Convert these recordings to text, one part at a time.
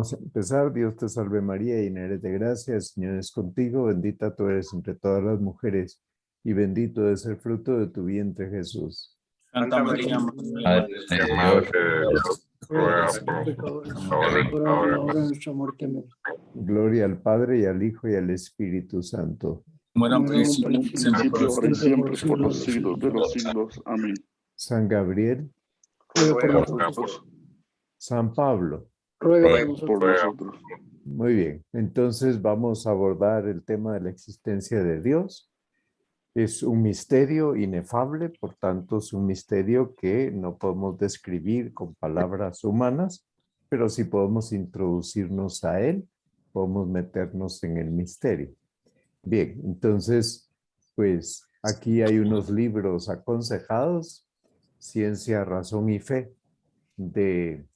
Vamos a empezar. Dios te salve María, llena eres de gracia, el Señor es contigo, bendita tú eres entre todas las mujeres, y bendito es el fruto de tu vientre Jesús. Santa María, Madre del Señor, ruega ruega por por nosotros nosotros, ahora y en la hora de nuestra muerte. Amén. Gloria al Padre, y al Hijo, y al Espíritu Santo. muera un Como era en un príncipe, siempre por principio, los ahora y siglos. siempre, por los siglos de los siglos. Amén. San Gabriel, Ruega por Ruega nosotros. San Pablo. Ruega por por nosotros. nosotros. Muy bien, entonces vamos a abordar el tema de la existencia de Dios. Es un misterio inefable, por tanto es un misterio que no podemos describir con palabras humanas, pero sí podemos introducirnos a él, podemos meternos en el misterio. Bien, entonces, pues aquí hay unos libros aconsejados, Ciencia, Razón y Fe, de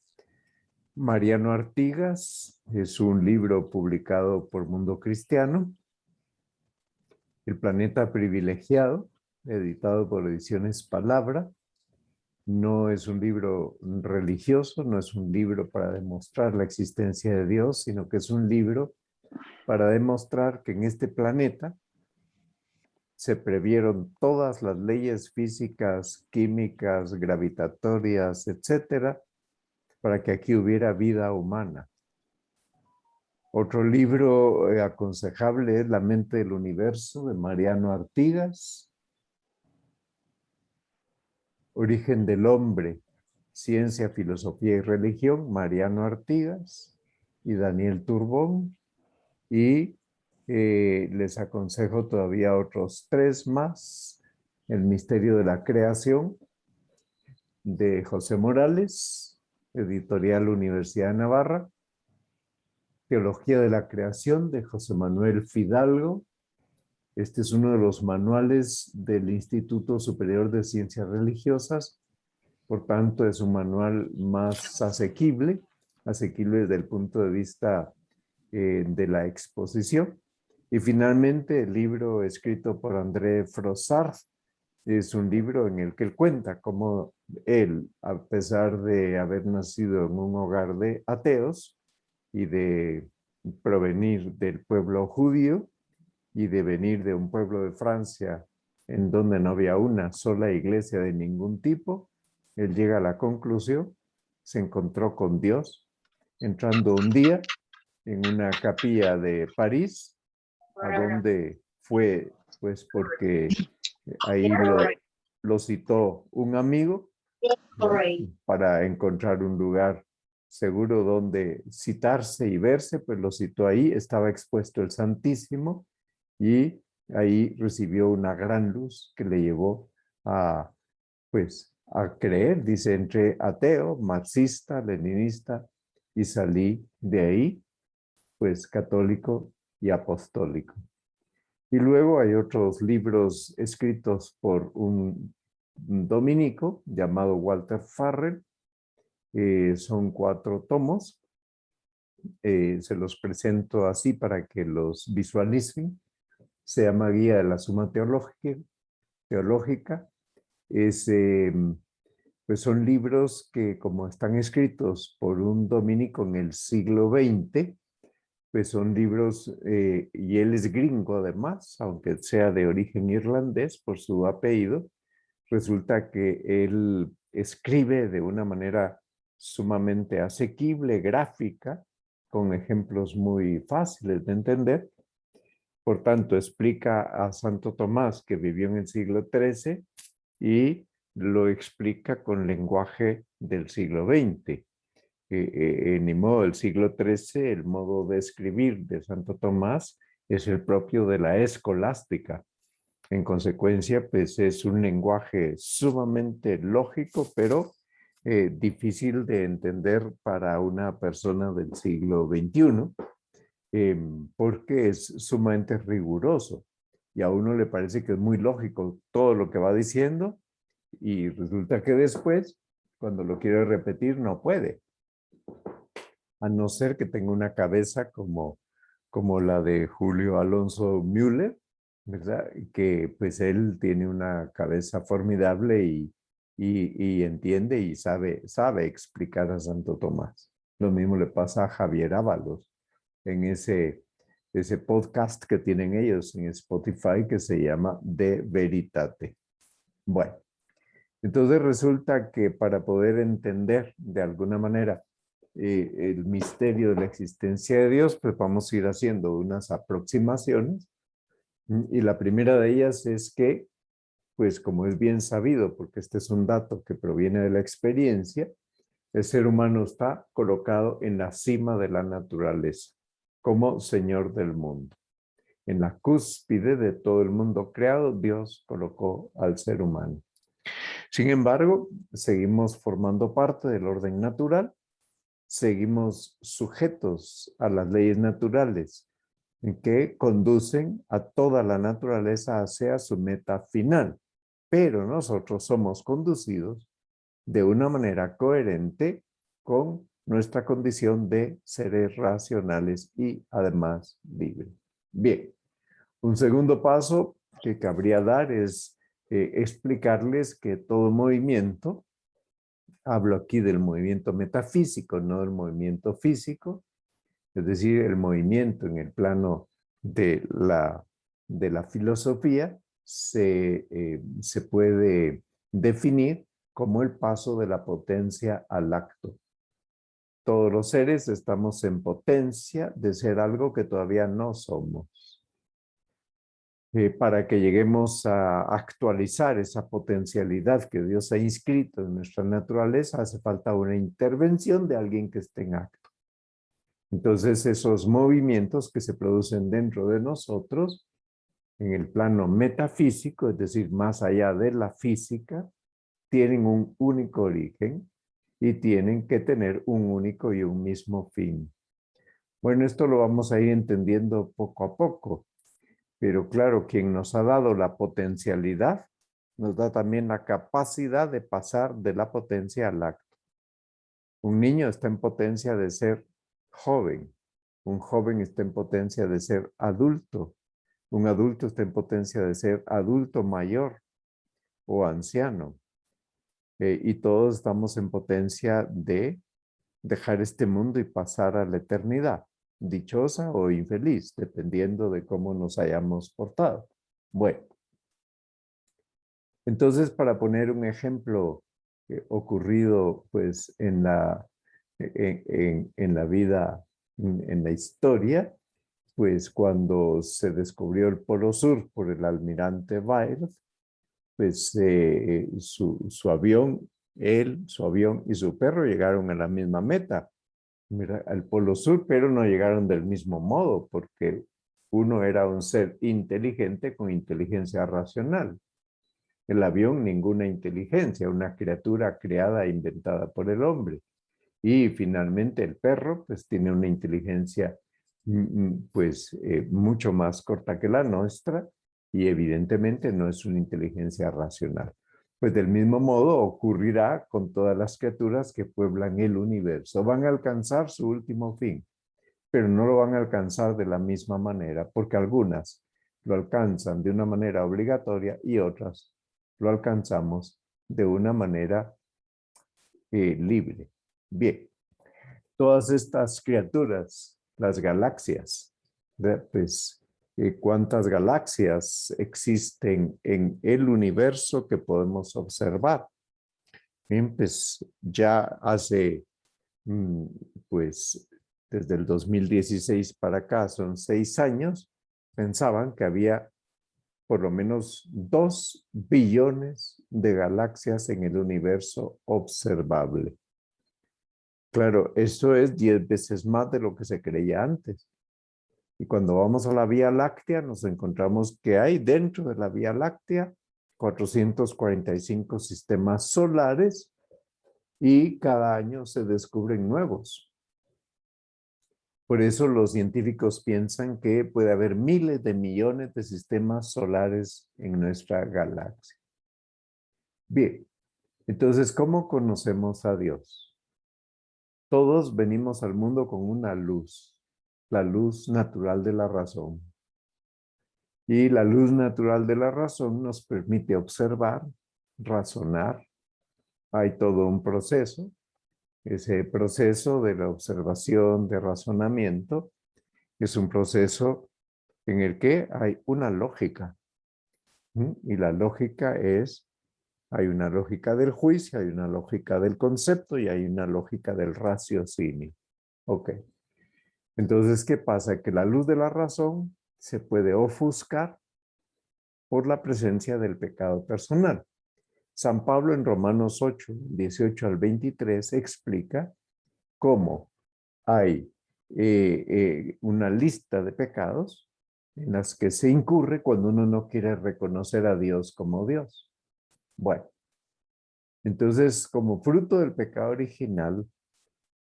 Mariano Artigas. Es un libro publicado por Mundo Cristiano. El planeta privilegiado, editado por Ediciones Palabra. No es un libro religioso, no es un libro para demostrar la existencia de Dios, sino que es un libro para demostrar que en este planeta se previeron todas las leyes físicas, químicas, gravitatorias, etcétera, para que aquí hubiera vida humana. Otro libro aconsejable es La mente del universo, de Mariano Artigas. Origen del hombre, ciencia, filosofía y religión, Mariano Artigas y Daniel Turbón. Y les aconsejo todavía otros 3 más. El misterio de la creación, de José Morales, editorial Universidad de Navarra. Teología de la creación, de José Manuel Fidalgo. Este es uno de los manuales del Instituto Superior de Ciencias Religiosas. Por tanto, es un manual más asequible desde el punto de vista de la exposición. Y finalmente, el libro escrito por André Frossard es un libro en el que él cuenta cómo él, a pesar de haber nacido en un hogar de ateos y de provenir del pueblo judío y de venir de un pueblo de Francia en donde no había una sola iglesia de ningún tipo, él llega a la conclusión, se encontró con Dios, entrando un día en una capilla de París, a donde fue, pues porque ahí lo citó un amigo, ¿no?, para encontrar un lugar seguro donde citarse y verse, pues lo citó ahí, estaba expuesto el Santísimo y ahí recibió una gran luz que le llevó a, pues, a creer. Dice, entré ateo, marxista, leninista y salí de ahí, pues, católico y apostólico. Y luego hay otros libros escritos por un dominico llamado Walter Farrell. Son 4 tomos. Se los presento así para que los visualicen. Se llama Guía de la Suma Teológica. Pues son libros que, como están escritos por un dominico en el siglo XX, pues son libros, y él es gringo además, aunque sea de origen irlandés por su apellido, resulta que él escribe de una manera sumamente asequible, gráfica, con ejemplos muy fáciles de entender. Por tanto, explica a Santo Tomás, que vivió en el siglo XIII, y lo explica con lenguaje del siglo XX. Ni modo, del siglo XIII, el modo de escribir de Santo Tomás es el propio de la escolástica. En consecuencia, pues es un lenguaje sumamente lógico, pero difícil de entender para una persona del siglo XXI, porque es sumamente riguroso y a uno le parece que es muy lógico todo lo que va diciendo y resulta que después, cuando lo quiere repetir, no puede. A no ser que tenga una cabeza como la de Julio Alonso Müller, ¿verdad? Que pues él tiene una cabeza formidable y entiende y sabe explicar a Santo Tomás. Lo mismo le pasa a Javier Ábalos en ese podcast que tienen ellos en Spotify que se llama De Veritate. Bueno, entonces resulta que para poder entender de alguna manera el misterio de la existencia de Dios, pues vamos a ir haciendo unas aproximaciones. Y la primera de ellas es que, pues como es bien sabido, porque este es un dato que proviene de la experiencia, el ser humano está colocado en la cima de la naturaleza, como Señor del mundo. En la cúspide de todo el mundo creado, Dios colocó al ser humano. Sin embargo, seguimos formando parte del orden natural, seguimos sujetos a las leyes naturales que conducen a toda la naturaleza hacia su meta final. Pero nosotros somos conducidos de una manera coherente con nuestra condición de seres racionales y además libres. Bien, un segundo paso que cabría dar es explicarles que todo movimiento, hablo aquí del movimiento metafísico, no del movimiento físico, es decir, el movimiento en el plano de la filosofía se puede definir como el paso de la potencia al acto. Todos los seres estamos en potencia de ser algo que todavía no somos. Para que lleguemos a actualizar esa potencialidad que Dios ha inscrito en nuestra naturaleza, hace falta una intervención de alguien que esté en acto. Entonces, esos movimientos que se producen dentro de nosotros, en el plano metafísico, es decir, más allá de la física, tienen un único origen y tienen que tener un único y un mismo fin. Bueno, esto lo vamos a ir entendiendo poco a poco, pero claro, quien nos ha dado la potencialidad, nos da también la capacidad de pasar de la potencia al acto. Un niño está en potencia de ser joven, un joven está en potencia de ser adulto, un adulto está en potencia de ser adulto mayor o anciano. Y todos estamos en potencia de dejar este mundo y pasar a la eternidad, dichosa o infeliz, dependiendo de cómo nos hayamos portado. Bueno, entonces para poner un ejemplo ocurrido pues en la vida, en la historia, pues cuando se descubrió el Polo Sur por el almirante Byrd, pues su avión, su avión y su perro llegaron a la misma meta, al Polo Sur, pero no llegaron del mismo modo, porque uno era un ser inteligente con inteligencia racional. El avión, ninguna inteligencia, una criatura creada e inventada por el hombre. Y finalmente el perro, pues tiene una inteligencia pues mucho más corta que la nuestra y evidentemente no es una inteligencia racional. Pues del mismo modo ocurrirá con todas las criaturas que pueblan el universo. Van a alcanzar su último fin, pero no lo van a alcanzar de la misma manera, porque algunas lo alcanzan de una manera obligatoria y otras lo alcanzamos de una manera libre. Bien, todas estas criaturas, las galaxias, pues cuántas galaxias existen en el universo que podemos observar. Bien, pues ya hace, pues desde el 2016 para acá, son 6 años, pensaban que había por lo menos 2 billones de galaxias en el universo observable. Claro, esto es 10 veces más de lo que se creía antes. Y cuando vamos a la Vía Láctea, nos encontramos que hay dentro de la Vía Láctea 445 sistemas solares y cada año se descubren nuevos. Por eso los científicos piensan que puede haber miles de millones de sistemas solares en nuestra galaxia. Bien, entonces, ¿cómo conocemos a Dios? Todos venimos al mundo con una luz, la luz natural de la razón. Y la luz natural de la razón nos permite observar, razonar. Hay todo un proceso Ese proceso de la observación, de razonamiento, es un proceso en el que hay una lógica. Y la lógica es, hay una lógica del juicio, hay una lógica del concepto y hay una lógica del raciocinio. Ok. Entonces, ¿qué pasa? Que la luz de la razón se puede ofuscar por la presencia del pecado personal. San Pablo en Romanos 8, 18 al 23 explica cómo hay una lista de pecados en las que se incurre cuando uno no quiere reconocer a Dios como Dios. Bueno, entonces como fruto del pecado original,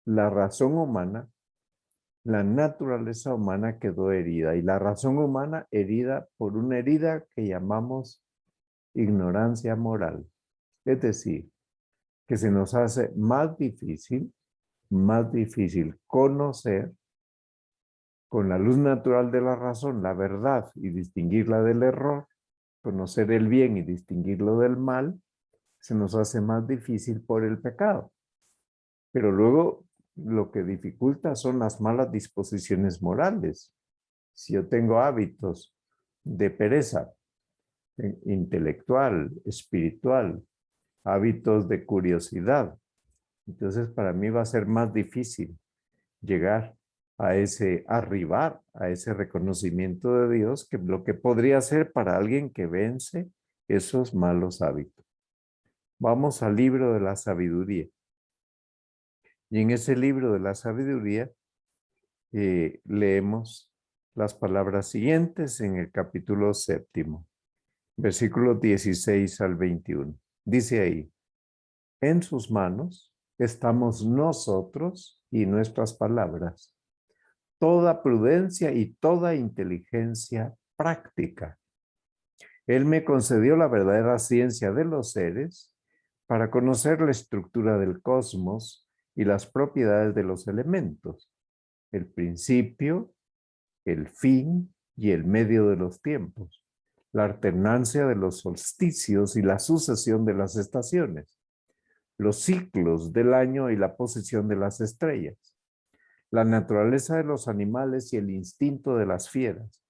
la razón humana, la naturaleza humana quedó herida y la razón humana herida por una herida que llamamos ignorancia moral. Es decir, que se nos hace más difícil conocer con la luz natural de la razón la verdad y distinguirla del error, conocer el bien y distinguirlo del mal, se nos hace más difícil por el pecado. Pero luego lo que dificulta son las malas disposiciones morales. Si yo tengo hábitos de pereza intelectual, espiritual, hábitos de curiosidad, entonces para mí va a ser más difícil llegar arribar a ese reconocimiento de Dios que lo que podría ser para alguien que vence esos malos hábitos. Vamos al libro de la sabiduría. Y en ese libro de la sabiduría leemos las palabras siguientes en el capítulo 7, versículos 16 al 21. Dice ahí, en sus manos estamos nosotros y nuestras palabras, toda prudencia y toda inteligencia práctica. Él me concedió la verdadera ciencia de los seres para conocer la estructura del cosmos y las propiedades de los elementos, el principio, el fin y el medio de los tiempos, la alternancia de los solsticios y la sucesión de las estaciones, los ciclos del año y la posición de las estrellas, la naturaleza de los animales y el instinto de las fieras,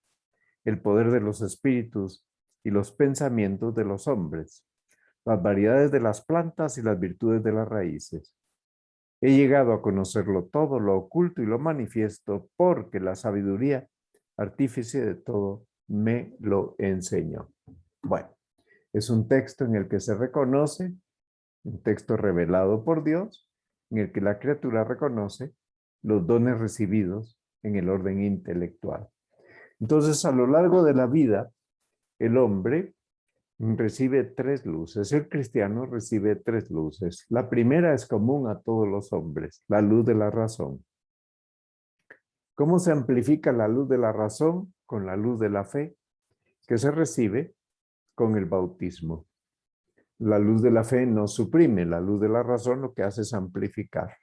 el poder de los espíritus y los pensamientos de los hombres, las variedades de las plantas y las virtudes de las raíces. He llegado a conocerlo todo, lo oculto y lo manifiesto, porque la sabiduría, artífice de todo, me lo enseñó. Bueno, es un texto en el que se reconoce, un texto revelado por Dios, en el que la criatura reconoce los dones recibidos en el orden intelectual. Entonces, a lo largo de la vida, el hombre recibe tres luces. El cristiano recibe tres luces. La primera es común a todos los hombres, la luz de la razón. ¿Cómo se amplifica la luz de la razón? Con la luz de la fe, que se recibe con el bautismo. La luz de la fe no suprime, la luz de la razón lo que hace es amplificar.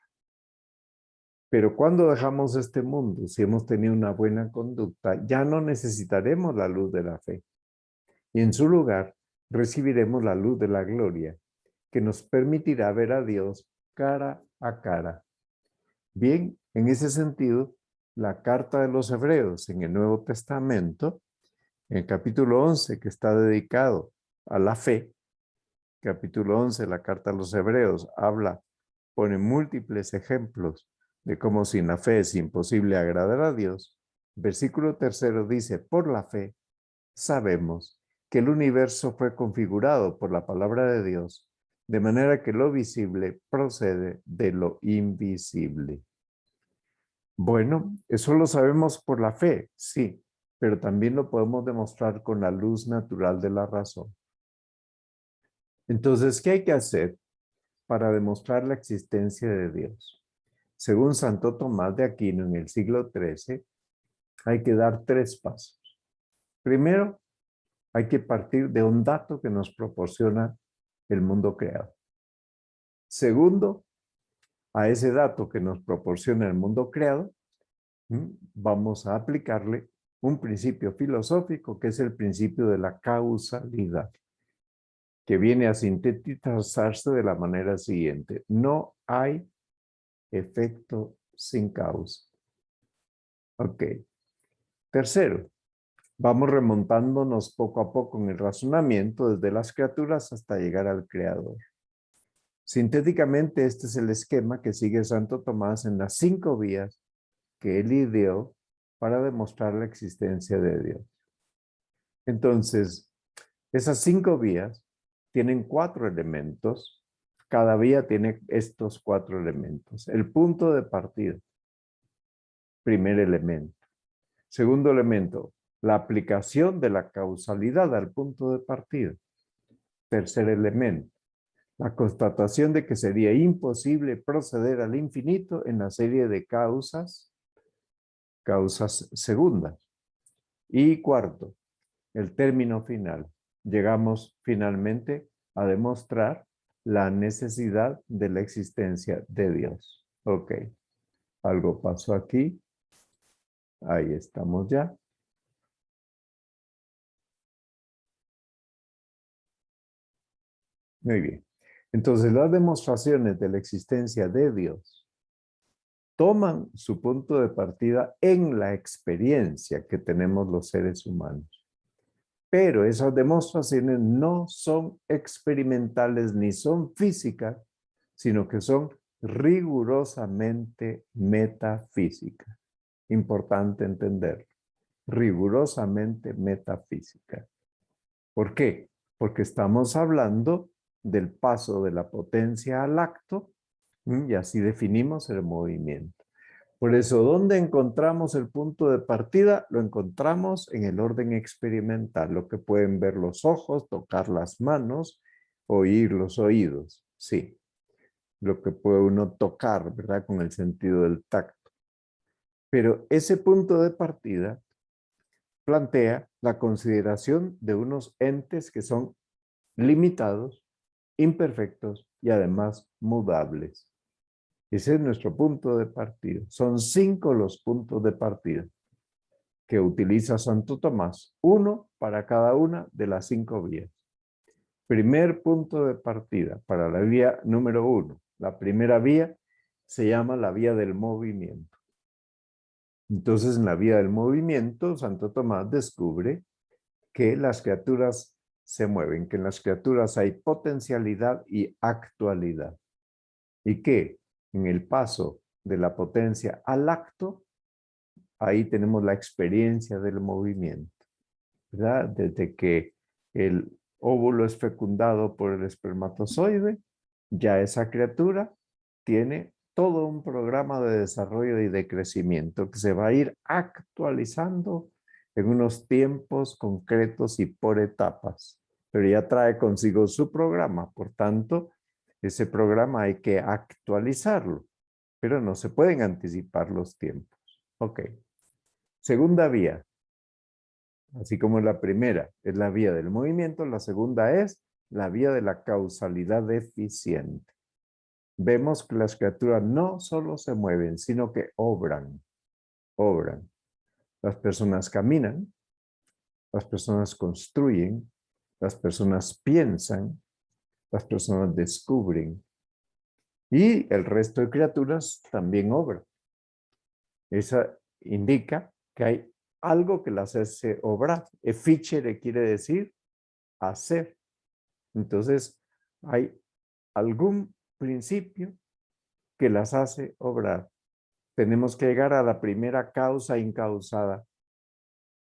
Pero cuando dejamos este mundo, si hemos tenido una buena conducta, ya no necesitaremos la luz de la fe. Y en su lugar, recibiremos la luz de la gloria, que nos permitirá ver a Dios cara a cara. Bien, en ese sentido, la carta de los Hebreos en el Nuevo Testamento, en el capítulo 11, que está dedicado a la fe, capítulo 11, la carta a los Hebreos, pone múltiples ejemplos de cómo sin la fe es imposible agradar a Dios. Versículo 3 dice, por la fe sabemos que el universo fue configurado por la palabra de Dios, de manera que lo visible procede de lo invisible. Bueno, eso lo sabemos por la fe, sí, pero también lo podemos demostrar con la luz natural de la razón. Entonces, ¿qué hay que hacer para demostrar la existencia de Dios? Según Santo Tomás de Aquino en el siglo XIII, hay que dar tres pasos. Primero, hay que partir de un dato que nos proporciona el mundo creado. Segundo, a ese dato que nos proporciona el mundo creado, vamos a aplicarle un principio filosófico que es el principio de la causalidad, que viene a sintetizarse de la manera siguiente. No hay efecto sin causa. Ok. Tercero, vamos remontándonos poco a poco en el razonamiento desde las criaturas hasta llegar al Creador. Sintéticamente, este es el esquema que sigue Santo Tomás en las 5 vías que él ideó para demostrar la existencia de Dios. Entonces, esas 5 vías tienen 4 elementos. Cada vía tiene estos 4 elementos. El punto de partida, primer elemento. Segundo elemento, la aplicación de la causalidad al punto de partida. Tercer elemento, la constatación de que sería imposible proceder al infinito en la serie de causas segundas. Y cuarto, el término final. Llegamos finalmente a demostrar la necesidad de la existencia de Dios. Ok, algo pasó aquí. Ahí estamos ya. Muy bien. Entonces, las demostraciones de la existencia de Dios toman su punto de partida en la experiencia que tenemos los seres humanos. Pero esas demostraciones no son experimentales ni son físicas, sino que son rigurosamente metafísicas. Importante entenderlo. Rigurosamente metafísica. ¿Por qué? Porque estamos hablando del paso de la potencia al acto, y así definimos el movimiento. Por eso, ¿dónde encontramos el punto de partida? Lo encontramos en el orden experimental, lo que pueden ver los ojos, tocar las manos, oír los oídos. Sí, lo que puede uno tocar, ¿verdad? Con el sentido del tacto. Pero ese punto de partida plantea la consideración de unos entes que son limitados, imperfectos y además mudables. Ese es nuestro punto de partida. Son 5 los puntos de partida que utiliza Santo Tomás, uno para cada una de las 5 vías. Primer punto de partida para la vía número 1. La primera vía se llama la vía del movimiento. Entonces, en la vía del movimiento, Santo Tomás descubre que las criaturas se mueven, que en las criaturas hay potencialidad y actualidad. Y que en el paso de la potencia al acto, ahí tenemos la experiencia del movimiento, ¿verdad? Desde que el óvulo es fecundado por el espermatozoide, ya esa criatura tiene todo un programa de desarrollo y de crecimiento que se va a ir actualizando en unos tiempos concretos y por etapas, pero ya trae consigo su programa, por tanto, ese programa hay que actualizarlo, pero no se pueden anticipar los tiempos. Ok. Segunda vía, así como la primera es la vía del movimiento, la segunda es la vía de la causalidad eficiente. Vemos que las criaturas no solo se mueven, sino que obran. Obran. Las personas caminan, las personas construyen, las personas piensan, las personas descubren. Y el resto de criaturas también obran. Eso indica que hay algo que las hace obrar. Efficere quiere decir hacer. Entonces, hay algún principio que las hace obrar. Tenemos que llegar a la primera causa incausada.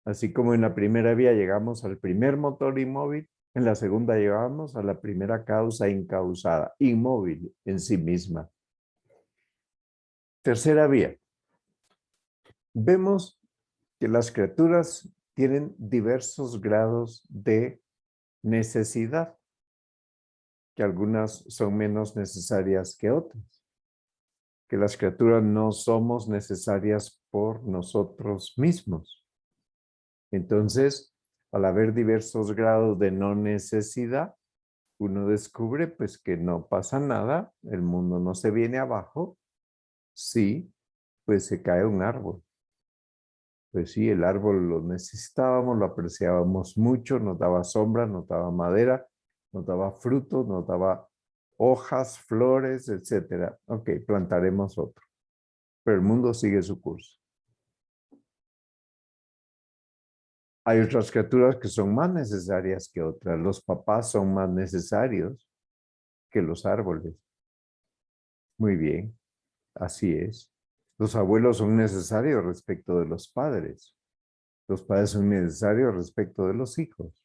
Así como en la primera vía llegamos al primer motor inmóvil, en la segunda llegamos a la primera causa incausada, inmóvil en sí misma. Tercera vía. Vemos que las criaturas tienen diversos grados de necesidad, que algunas son menos necesarias que otras, que las criaturas no somos necesarias por nosotros mismos. Entonces, al haber diversos grados de no necesidad, uno descubre pues que no pasa nada, el mundo no se viene abajo, sí, pues se cae un árbol. Pues sí, el árbol lo necesitábamos, lo apreciábamos mucho, nos daba sombra, nos daba madera, nos daba frutos, nos daba hojas, flores, etcétera. Ok, plantaremos otro. Pero el mundo sigue su curso. Hay otras criaturas que son más necesarias que otras. Los papás son más necesarios que los árboles. Muy bien, así es. Los abuelos son necesarios respecto de los padres. Los padres son necesarios respecto de los hijos.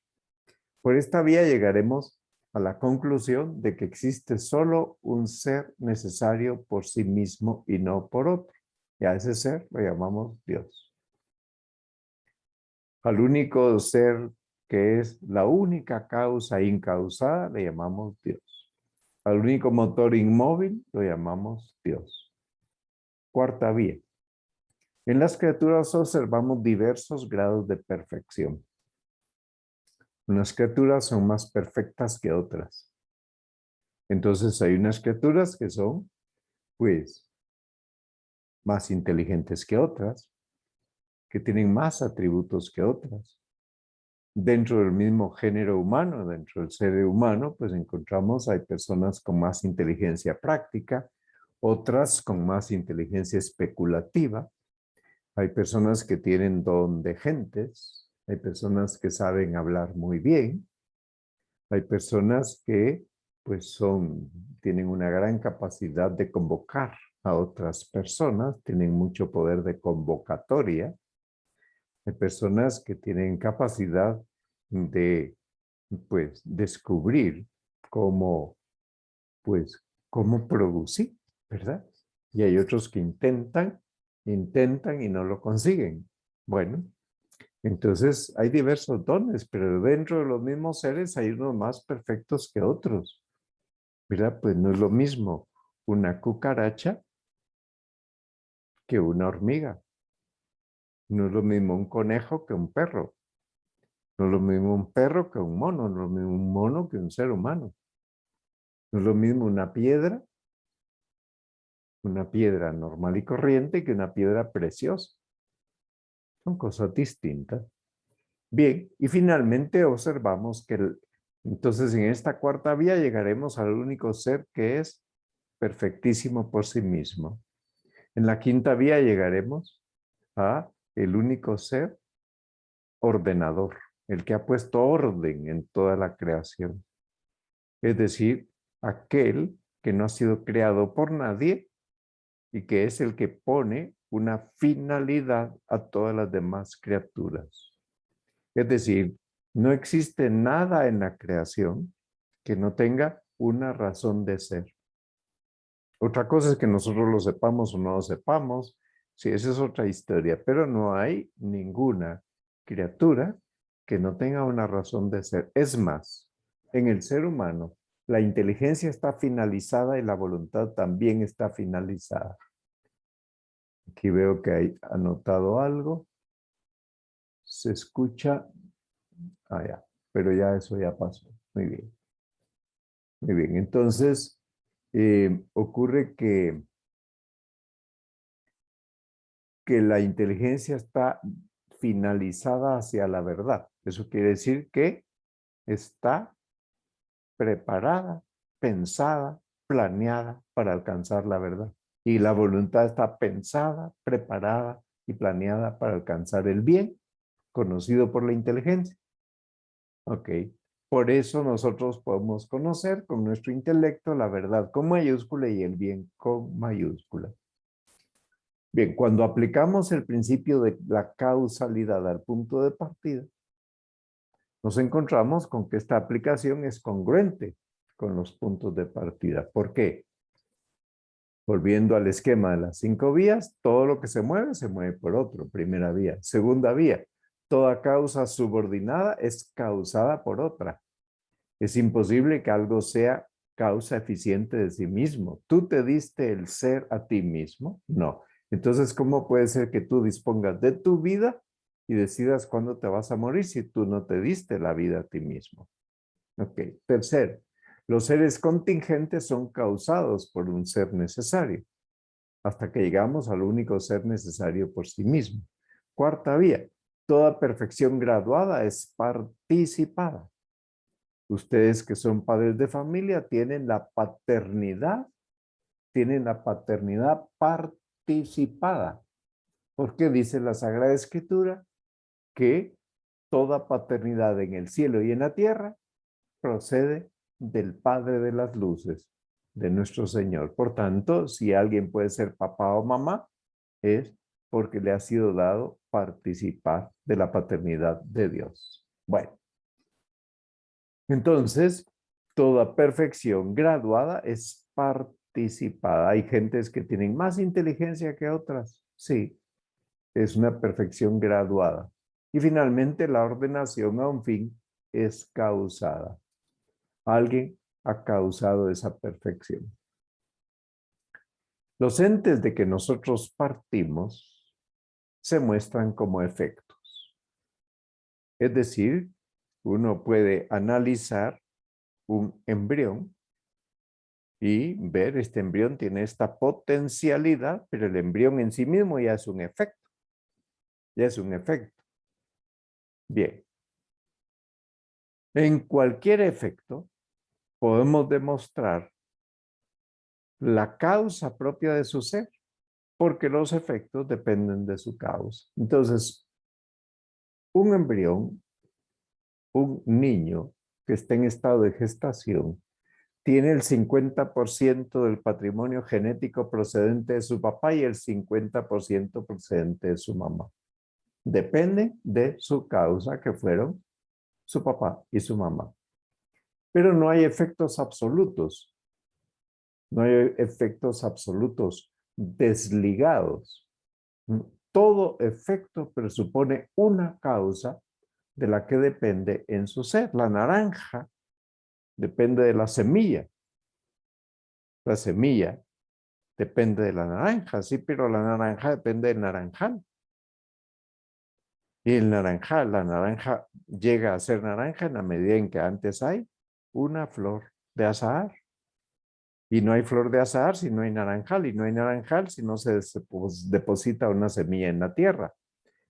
Por esta vía llegaremos a la conclusión de que existe solo un ser necesario por sí mismo y no por otro. Y a ese ser lo llamamos Dios. Al único ser que es la única causa incausada le llamamos Dios. Al único motor inmóvil lo llamamos Dios. Cuarta vía. En las criaturas observamos diversos grados de perfección. Unas criaturas son más perfectas que otras. Entonces hay unas criaturas que son, pues, más inteligentes que otras, que tienen más atributos que otras. Dentro del mismo género humano, dentro del ser humano, pues encontramos, hay personas con más inteligencia práctica, otras con más inteligencia especulativa. Hay personas que tienen don de gentes, hay personas que saben hablar muy bien, hay personas que pues tienen una gran capacidad de convocar a otras personas, tienen mucho poder de convocatoria. Hay personas que tienen capacidad de pues descubrir cómo producir, ¿verdad? Y hay otros que intentan y no lo consiguen. Bueno, entonces hay diversos dones, pero dentro de los mismos seres hay unos más perfectos que otros, ¿verdad? Pues no es lo mismo una cucaracha que una hormiga. No es lo mismo un conejo que un perro. No es lo mismo un perro que un mono. No es lo mismo un mono que un ser humano. No es lo mismo una piedra normal y corriente que una piedra preciosa. Son cosas distintas. Bien, y finalmente observamos que entonces en esta cuarta vía llegaremos al único ser que es perfectísimo por sí mismo. En la quinta vía llegaremos a el único ser ordenador, el que ha puesto orden en toda la creación. Es decir, aquel que no ha sido creado por nadie y que es el que pone una finalidad a todas las demás criaturas. Es decir, no existe nada en la creación que no tenga una razón de ser. Otra cosa es que nosotros lo sepamos o no lo sepamos, sí, esa es otra historia, pero no hay ninguna criatura que no tenga una razón de ser. Es más, en el ser humano, la inteligencia está finalizada y la voluntad también está finalizada. Aquí veo que hay anotado algo. Se escucha. Ah, ya. Pero ya eso ya pasó. Muy bien. Muy bien. Entonces, ocurre que la inteligencia está finalizada hacia la verdad. Eso quiere decir que está preparada, pensada, planeada para alcanzar la verdad. Y la voluntad está pensada, preparada y planeada para alcanzar el bien, conocido por la inteligencia. Ok. Por eso nosotros podemos conocer con nuestro intelecto la verdad con mayúscula y el bien con mayúscula. Bien, cuando aplicamos el principio de la causalidad al punto de partida, nos encontramos con que esta aplicación es congruente con los puntos de partida. ¿Por qué? Volviendo al esquema de las 5 vías, todo lo que se mueve por otro, primera vía. Segunda vía, toda causa subordinada es causada por otra. Es imposible que algo sea causa eficiente de sí mismo. ¿Tú te diste el ser a ti mismo? No. Entonces, ¿cómo puede ser que tú dispongas de tu vida y decidas cuándo te vas a morir si tú no te diste la vida a ti mismo? Ok. Tercero, los seres contingentes son causados por un ser necesario, hasta que llegamos al único ser necesario por sí mismo. Cuarta vía, toda perfección graduada es participada. Ustedes que son padres de familia tienen la paternidad participada. Porque dice la Sagrada Escritura que toda paternidad en el cielo y en la tierra procede del Padre de las luces, de nuestro Señor. Por tanto, si alguien puede ser papá o mamá, es porque le ha sido dado participar de la paternidad de Dios. Bueno, entonces, toda perfección graduada es participada. Hay gentes que tienen más inteligencia que otras. Sí, es una perfección graduada. Y finalmente, la ordenación a un fin es causada. Alguien ha causado esa perfección. Los entes de que nosotros partimos se muestran como efectos. Es decir, uno puede analizar un embrión y ver este embrión tiene esta potencialidad, pero el embrión en sí mismo ya es un efecto. Ya es un efecto. Bien. En cualquier efecto podemos demostrar la causa propia de su ser, porque los efectos dependen de su causa. Entonces, un embrión, un niño que está en estado de gestación, tiene el 50% del patrimonio genético procedente de su papá y el 50% procedente de su mamá. Depende de su causa, que fueron su papá y su mamá. Pero no hay efectos absolutos. No hay efectos absolutos desligados. Todo efecto presupone una causa de la que depende en su ser. La naranja depende de la semilla. La semilla depende de la naranja, sí, pero la naranja depende del naranjal. Y el naranjal, la naranja llega a ser naranja en la medida en que antes hay una flor de azahar. Y no hay flor de azahar si no hay naranjal, y no hay naranjal si no se deposita una semilla en la tierra.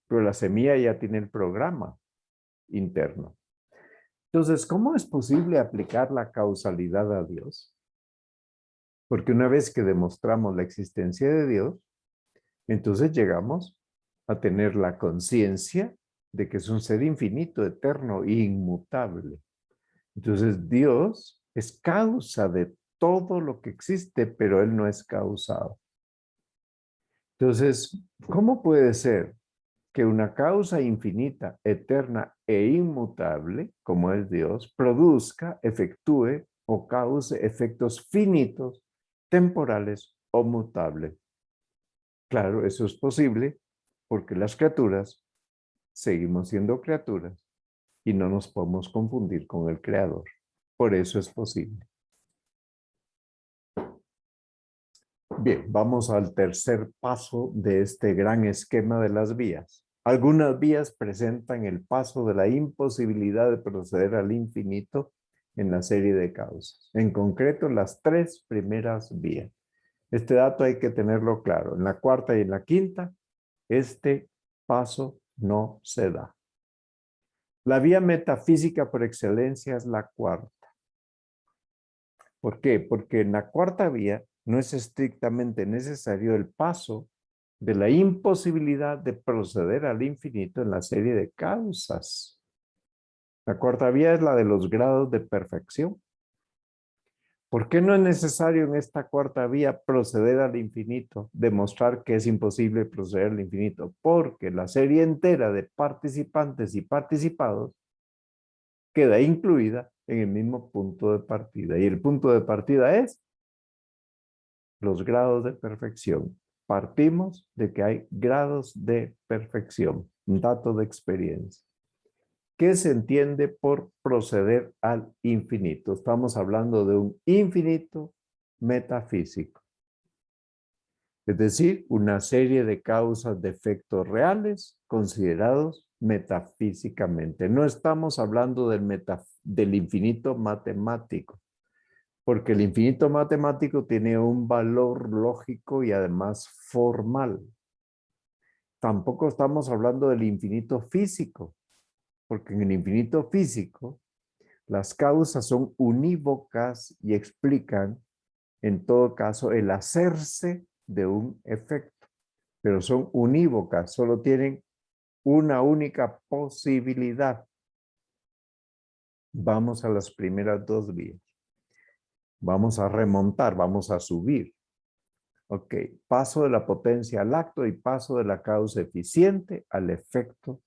Pero la semilla ya tiene el programa interno. Entonces, ¿cómo es posible aplicar la causalidad a Dios? Porque una vez que demostramos la existencia de Dios, entonces llegamos a tener la conciencia de que es un ser infinito, eterno e inmutable. Entonces, Dios es causa de todo lo que existe, pero Él no es causado. Entonces, ¿cómo puede ser que una causa infinita, eterna e inmutable, como es Dios, produzca, efectúe o cause efectos finitos, temporales o mutables? Claro, eso es posible porque las criaturas seguimos siendo criaturas y no nos podemos confundir con el Creador. Por eso es posible. Bien, vamos al tercer paso de este gran esquema de las vías. Algunas vías presentan el paso de la imposibilidad de proceder al infinito en la serie de causas. En concreto, las tres primeras vías. Este dato hay que tenerlo claro. En la cuarta y en la quinta, este paso no se da. La vía metafísica por excelencia es la cuarta. ¿Por qué? Porque en la cuarta vía no es estrictamente necesario el paso de la imposibilidad de proceder al infinito en la serie de causas. La cuarta vía es la de los grados de perfección. ¿Por qué no es necesario en esta cuarta vía proceder al infinito, demostrar que es imposible proceder al infinito? Porque la serie entera de participantes y participados queda incluida en el mismo punto de partida. Y el punto de partida es los grados de perfección. Partimos de que hay grados de perfección, un dato de experiencia. ¿Qué se entiende por proceder al infinito? Estamos hablando de un infinito metafísico. Es decir, una serie de causas de efectos reales considerados metafísicamente. No estamos hablando del infinito matemático, porque el infinito matemático tiene un valor lógico y además formal. Tampoco estamos hablando del infinito físico, porque en el infinito físico Las causas son unívocas y explican, en todo caso, el hacerse de un efecto, pero son unívocas, solo tienen una única posibilidad. Vamos a las primeras dos vías. Vamos a remontar, vamos a subir. Ok, paso de la potencia al acto y paso de la causa eficiente al efecto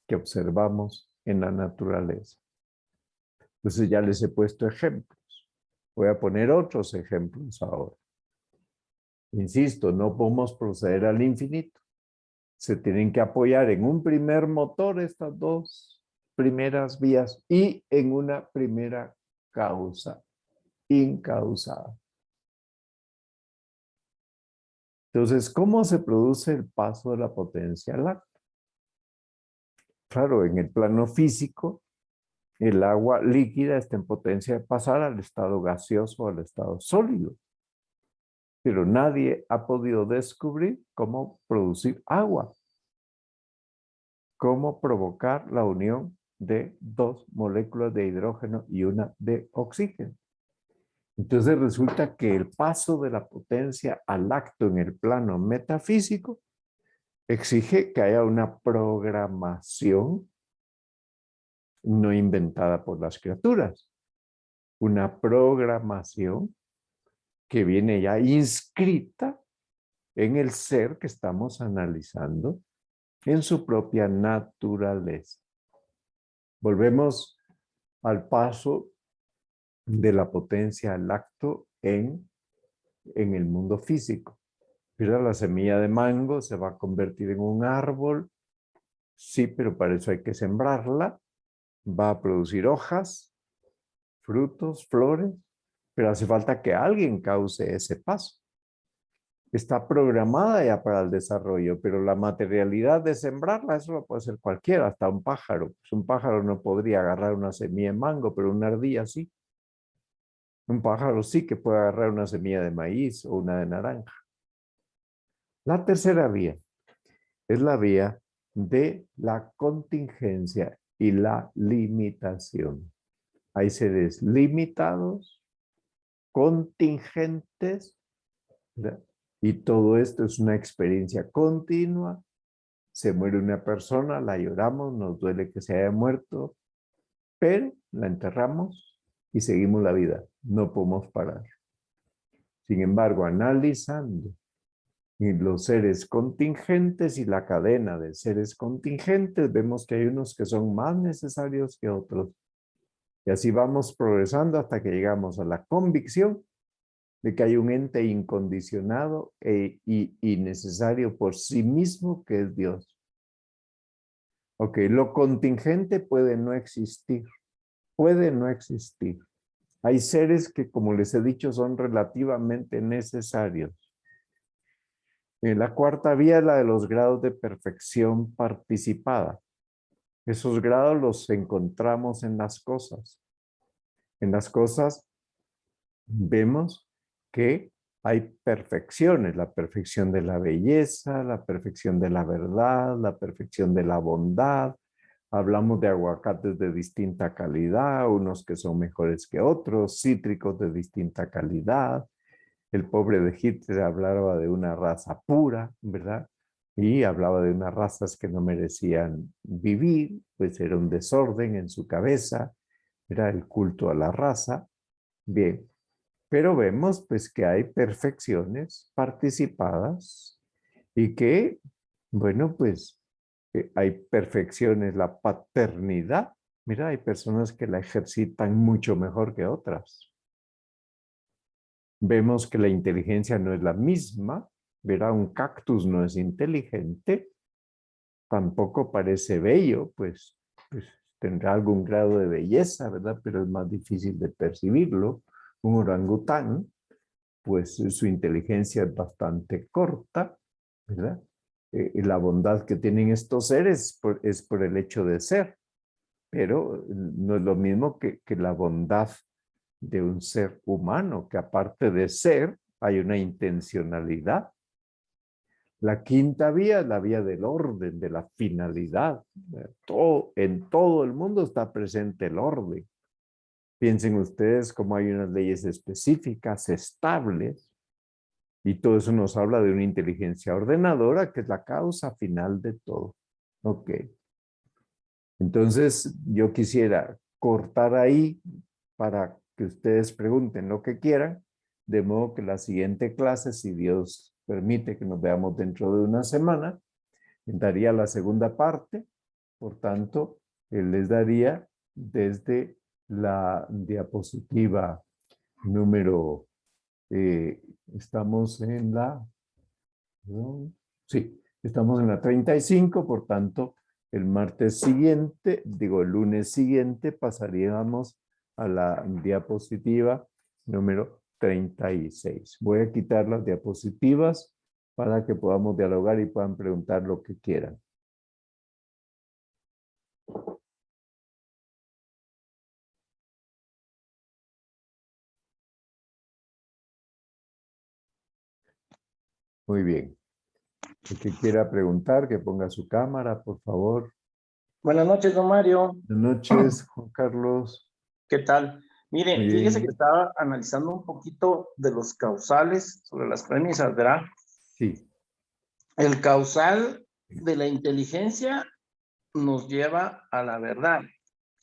que observamos en la naturaleza. Entonces ya les he puesto ejemplos. Voy a poner otros ejemplos ahora. Insisto, no podemos proceder al infinito. Se tienen que apoyar en un primer motor estas dos primeras vías y en una primera causa incausada. Entonces, ¿cómo se produce el paso de la potencia al acto? Claro, en el plano físico, el agua líquida está en potencia de pasar al estado gaseoso o al estado sólido. Pero nadie ha podido descubrir cómo producir agua. Cómo provocar la unión de dos moléculas de hidrógeno y una de oxígeno. Entonces resulta que el paso de la potencia al acto en el plano metafísico exige que haya una programación no inventada por las criaturas. Una programación que viene ya inscrita en el ser que estamos analizando en su propia naturaleza. Volvemos al paso de la potencia al acto en el mundo físico. Mira, la semilla de mango se va a convertir en un árbol. Sí, pero para eso hay que sembrarla. Va a producir hojas, frutos, flores, pero hace falta que alguien cause ese paso. Está programada ya para el desarrollo, pero la materialidad de sembrarla, eso lo puede hacer cualquiera, hasta un pájaro. Pues un pájaro no podría agarrar una semilla de mango, pero una ardilla sí. Un pájaro sí que puede agarrar una semilla de maíz o una de naranja. La tercera vía es la vía de la contingencia y la limitación. Hay seres limitados, contingentes, ¿verdad? Y todo esto es una experiencia continua. Se muere una persona, la lloramos, nos duele que se haya muerto, pero la enterramos y seguimos la vida. No podemos parar. Sin embargo, analizando los seres contingentes y la cadena de seres contingentes, vemos que hay unos que son más necesarios que otros. Y así vamos progresando hasta que llegamos a la convicción de que hay un ente incondicionado y necesario por sí mismo, que es Dios. Ok, lo contingente puede no existir. Puede no existir. Hay seres que, como les he dicho, son relativamente necesarios. La cuarta vía es la de los grados de perfección participada. Esos grados los encontramos en las cosas. En las cosas vemos que hay perfecciones, la perfección de la belleza, la perfección de la verdad, la perfección de la bondad. Hablamos de aguacates de distinta calidad, unos que son mejores que otros, cítricos de distinta calidad. El pobre de Hitler hablaba de una raza pura, ¿verdad? Y hablaba de unas razas que no merecían vivir, pues era un desorden en su cabeza, era el culto a la raza. Bien, pero vemos pues que hay perfecciones participadas y que, bueno, pues hay perfecciones, la paternidad. Mira, hay personas que la ejercitan mucho mejor que otras. Vemos que la inteligencia no es la misma, ¿verdad? Un cactus no es inteligente, tampoco parece bello, pues tendrá algún grado de belleza, ¿verdad? Pero es más difícil de percibirlo. Un orangután, pues su inteligencia es bastante corta, ¿verdad? La bondad que tienen estos seres es por el hecho de ser, pero no es lo mismo que la bondad de un ser humano, que aparte de ser, hay una intencionalidad. La quinta vía es la vía del orden, de la finalidad. En todo el mundo está presente el orden. Piensen ustedes cómo hay unas leyes específicas, estables, y todo eso nos habla de una inteligencia ordenadora que es la causa final de todo. Ok. Entonces, yo quisiera cortar ahí para que ustedes pregunten lo que quieran, de modo que la siguiente clase, si Dios permite que nos veamos dentro de una semana, daría la segunda parte. Por tanto, él les daría desde la diapositiva número, estamos en la, ¿no? Sí, estamos en la 35, por tanto, el martes siguiente, digo, el lunes siguiente, pasaríamos a la diapositiva número 36. Voy a quitar las diapositivas para que podamos dialogar y puedan preguntar lo que quieran. Muy bien. El que quiera preguntar, que ponga su cámara, por favor. Buenas noches, don Mario. Buenas noches, Juan Carlos. ¿Qué tal? Mire, Muy fíjese bien. que estaba analizando un poquito de los causales sobre las premisas, ¿verdad? Sí, El causal de la inteligencia nos lleva a la verdad,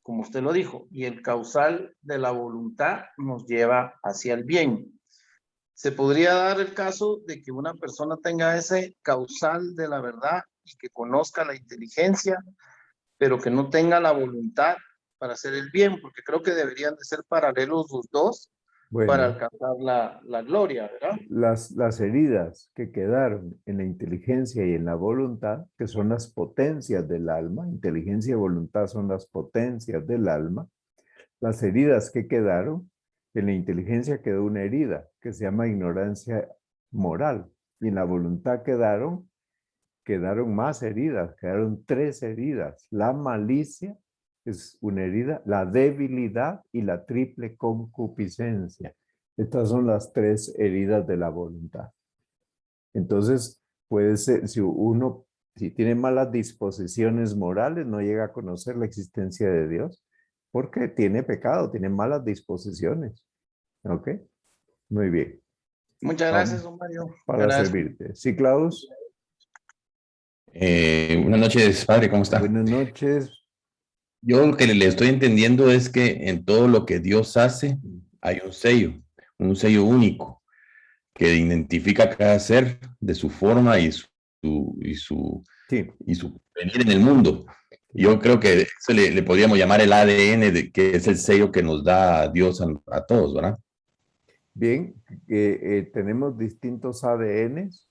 como usted lo dijo, y el causal de la voluntad nos lleva hacia el bien. Se podría dar el caso de que una persona tenga ese causal de la verdad y que conozca la inteligencia, pero que no tenga la voluntad para hacer el bien, porque creo que deberían de ser paralelos los dos para bueno, alcanzar la gloria, ¿verdad? las heridas que quedaron en la inteligencia y en la voluntad, que son las potencias del alma, inteligencia y voluntad son las potencias del alma, las heridas que quedaron, en la inteligencia quedó una herida que se llama ignorancia moral, y en la voluntad quedaron más heridas, quedaron 3 heridas. La malicia es una herida, la debilidad y la triple concupiscencia. Estas son las 3 heridas de la voluntad. Entonces, puede ser, si tiene malas disposiciones morales, no llega a conocer la existencia de Dios, porque tiene pecado, tiene malas disposiciones. ¿Ok? Muy bien. Muchas Vamos gracias, don Mario. para servirte. Sí, Klaus. Buenas noches, padre, ¿cómo está? Buenas noches. Yo lo que le estoy entendiendo es que en todo lo que Dios hace hay un sello único, que identifica cada ser de su forma y su Sí. venir en el mundo. Yo creo que eso le podríamos llamar el ADN, que es el sello que nos da Dios a todos, ¿verdad? Bien, tenemos distintos ADNs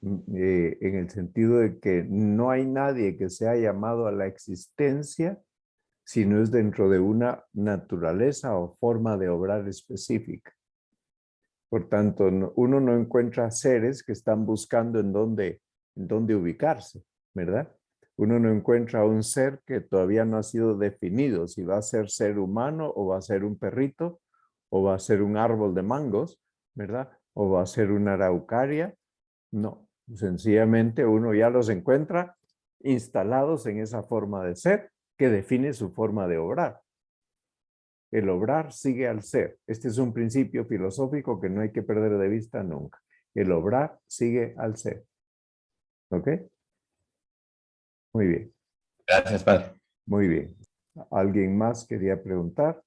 en el sentido de que no hay nadie que sea llamado a la existencia si no es dentro de una naturaleza o forma de obrar específica. Por tanto, uno no encuentra seres que están buscando en dónde ubicarse, ¿verdad? Uno no encuentra un ser que todavía no ha sido definido, si va a ser humano o va a ser un perrito o va a ser un árbol de mangos, ¿verdad? O va a ser una araucaria. No, sencillamente uno ya los encuentra instalados en esa forma de ser que define su forma de obrar. El obrar sigue al ser. Este es un principio filosófico que no hay que perder de vista nunca. El obrar sigue al ser. ¿Ok? Muy bien, Gracias, padre. muy bien. ¿Alguien más quería preguntar?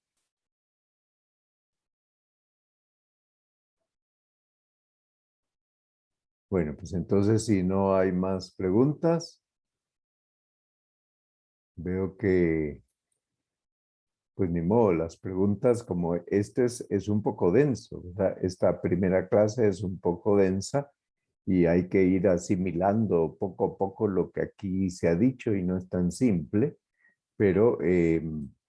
Bueno, pues entonces si no hay más preguntas, veo que, pues ni modo, las preguntas como este es un poco denso, ¿verdad? Esta primera clase es un poco densa y hay que ir asimilando poco a poco lo que aquí se ha dicho y no es tan simple, pero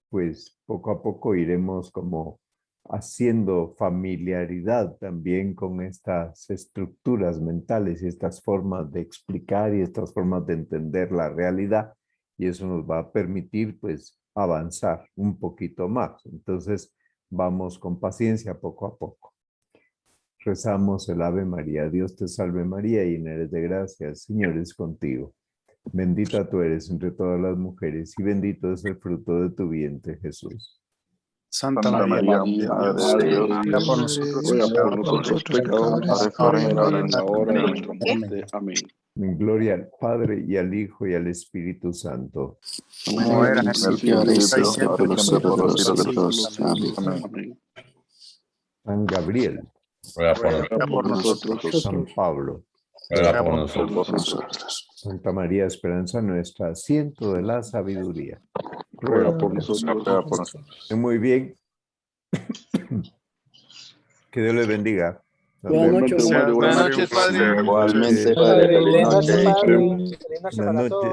pues poco a poco iremos como haciendo familiaridad también con estas estructuras mentales y estas formas de explicar y estas formas de entender la realidad, y eso nos va a permitir pues avanzar un poquito más. Entonces vamos con paciencia poco a poco. Rezamos el Ave María. Dios te salve María, llena eres de gracia, el Señor es contigo. Bendita tú eres entre todas las mujeres y bendito es el fruto de tu vientre, Jesús. Santa Santa María, María, Madre de Dios, Madre de ruega por Dios, nosotros ruega por pecadores, nosotros pecadores, ahora y en la hora de nuestra muerte. Amén. En gloria al Padre, y al Hijo, y al Espíritu Santo. como era en el principio, ahora y siempre, por los siglos de los siglos. Amén. Amén. San Gabriel, Ruega por Ruega nosotros. por nosotros. San Pablo, Ruega por Ruega nosotros. por nosotros. Santa María, esperanza nuestra, asiento de la sabiduría. Ruega por nosotros. Ruega por nosotros. Muy bien. Que Dios les bendiga. Nos Buenas vemos. noches, Mario. Buenas noches, Padre. Igualmente, Buenas Padre. Feliz Buenas noche. noches, Padre. Feliz noche Buenas para noches. todos.